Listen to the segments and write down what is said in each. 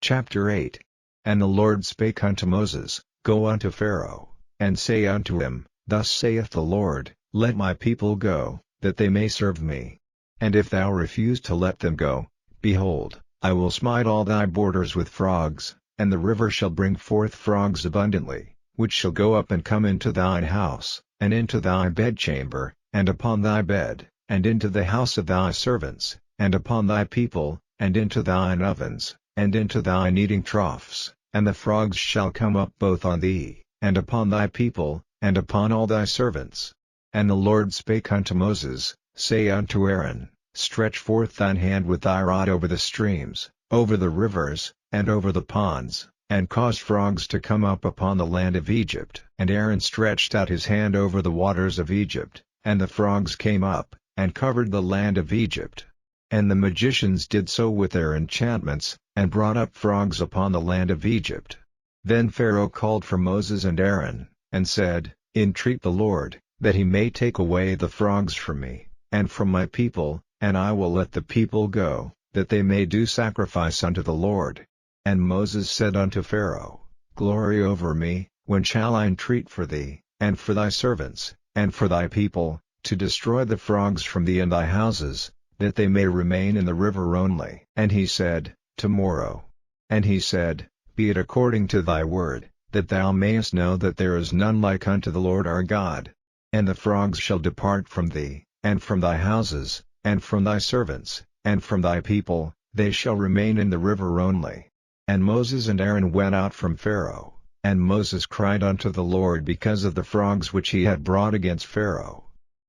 Chapter 8. And the Lord spake unto Moses, Go unto Pharaoh, and say unto him, Thus saith the Lord, Let my people go, that they may serve me. And if thou refuse to let them go, behold, I will smite all thy borders with frogs, and the river shall bring forth frogs abundantly, which shall go up and come into thine house, and into thy bedchamber, and upon thy bed, and into the house of thy servants, and upon thy people, and into thine ovens, and into thine eating troughs, and the frogs shall come up both on thee, and upon thy people, and upon all thy servants. And the Lord spake unto Moses, Say unto Aaron, Stretch forth thine hand with thy rod over the streams, over the rivers, and over the ponds, and cause frogs to come up upon the land of Egypt. And Aaron stretched out his hand over the waters of Egypt, and the frogs came up, and covered the land of Egypt. And the magicians did so with their enchantments, and brought up frogs upon the land of Egypt. Then Pharaoh called for Moses and Aaron, and said, Entreat the Lord, that he may take away the frogs from me, and from my people, and I will let the people go, that they may do sacrifice unto the Lord. And Moses said unto Pharaoh, Glory over me, when shall I entreat for thee, and for thy servants, and for thy people, to destroy the frogs from thee and thy houses, that they may remain in the river only? And he said, Tomorrow. And he said, Be it according to thy word, that thou mayest know that there is none like unto the Lord our God. And the frogs shall depart from thee, and from thy houses, and from thy servants, and from thy people, they shall remain in the river only. And Moses and Aaron went out from Pharaoh, and Moses cried unto the Lord because of the frogs which he had brought against Pharaoh.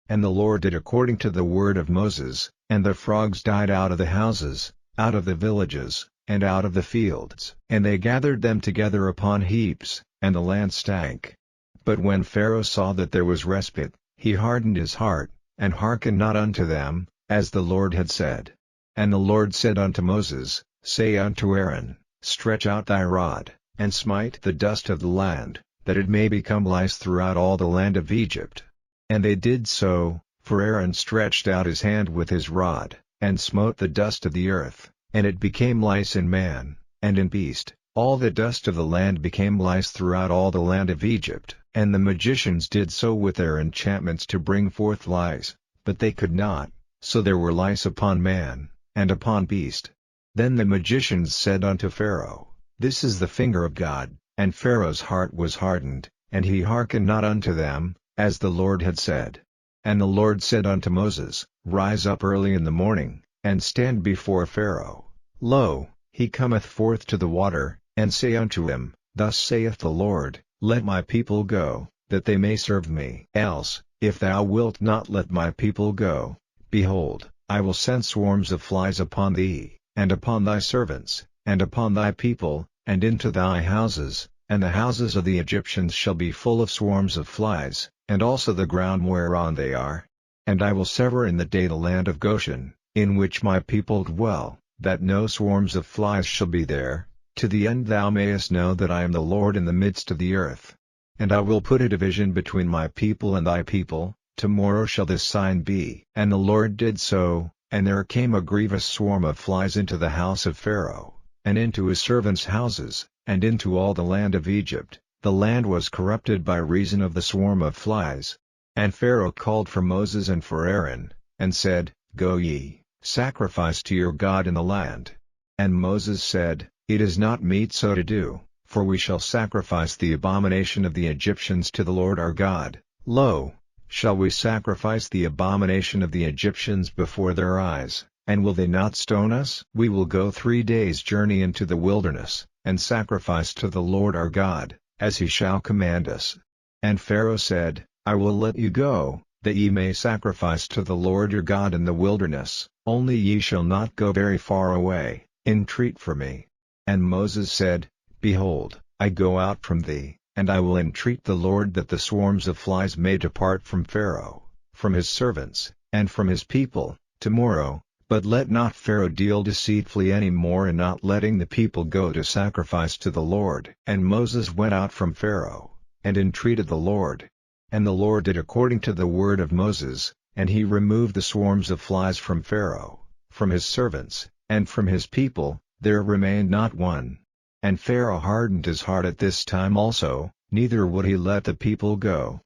And the Lord did according to the word of Moses, and the frogs died out of the houses, out of the villages, and out of the fields. And they gathered them together upon heaps, and the land stank. But when Pharaoh saw that there was respite, he hardened his heart, and hearkened not unto them, as the Lord had said. And the Lord said unto Moses, Say unto Aaron, Stretch out thy rod, and smite the dust of the land, that it may become lice throughout all the land of Egypt. And they did so, for Aaron stretched out his hand with his rod, and smote the dust of the earth, and it became lice in man, and in beast. All the dust of the land became lice throughout all the land of Egypt. And the magicians did so with their enchantments to bring forth lice, but they could not, so there were lice upon man, and upon beast. Then the magicians said unto Pharaoh, This is the finger of God. And Pharaoh's heart was hardened, and he hearkened not unto them, as the Lord had said. And the Lord said unto Moses, Rise up early in the morning, and stand before Pharaoh. Lo, he cometh forth to the water, and say unto him, Thus saith the Lord, Let my people go, that they may serve me. Else, if thou wilt not let my people go, behold, I will send swarms of flies upon thee, and upon thy servants, and upon thy people, and into thy houses, and the houses of the Egyptians shall be full of swarms of flies, and also the ground whereon they are. And I will sever in the day the land of Goshen, in which my people dwell, that no swarms of flies shall be there, to the end thou mayest know that I am the Lord in the midst of the earth. And I will put a division between my people and thy people, tomorrow shall this sign be. And the Lord did so, and there came a grievous swarm of flies into the house of Pharaoh, and into his servants' houses, and into all the land of Egypt. The land was corrupted by reason of the swarm of flies. And Pharaoh called for Moses and for Aaron, and said, Go ye, sacrifice to your God in the land. And Moses said, It is not meet so to do, for we shall sacrifice the abomination of the Egyptians to the Lord our God. Lo, shall we sacrifice the abomination of the Egyptians before their eyes, and will they not stone us? We will go 3 days' journey into the wilderness, and sacrifice to the Lord our God, as he shall command us. And Pharaoh said, I will let you go, that ye may sacrifice to the Lord your God in the wilderness, only ye shall not go very far away. Entreat for me. And Moses said, Behold, I go out from thee, and I will entreat the Lord that the swarms of flies may depart from Pharaoh, from his servants, and from his people, tomorrow, but let not Pharaoh deal deceitfully any more in not letting the people go to sacrifice to the Lord. And Moses went out from Pharaoh, and entreated the Lord. And the Lord did according to the word of Moses, and he removed the swarms of flies from Pharaoh, from his servants, and from his people. There remained not one. And Pharaoh hardened his heart at this time also, neither would he let the people go,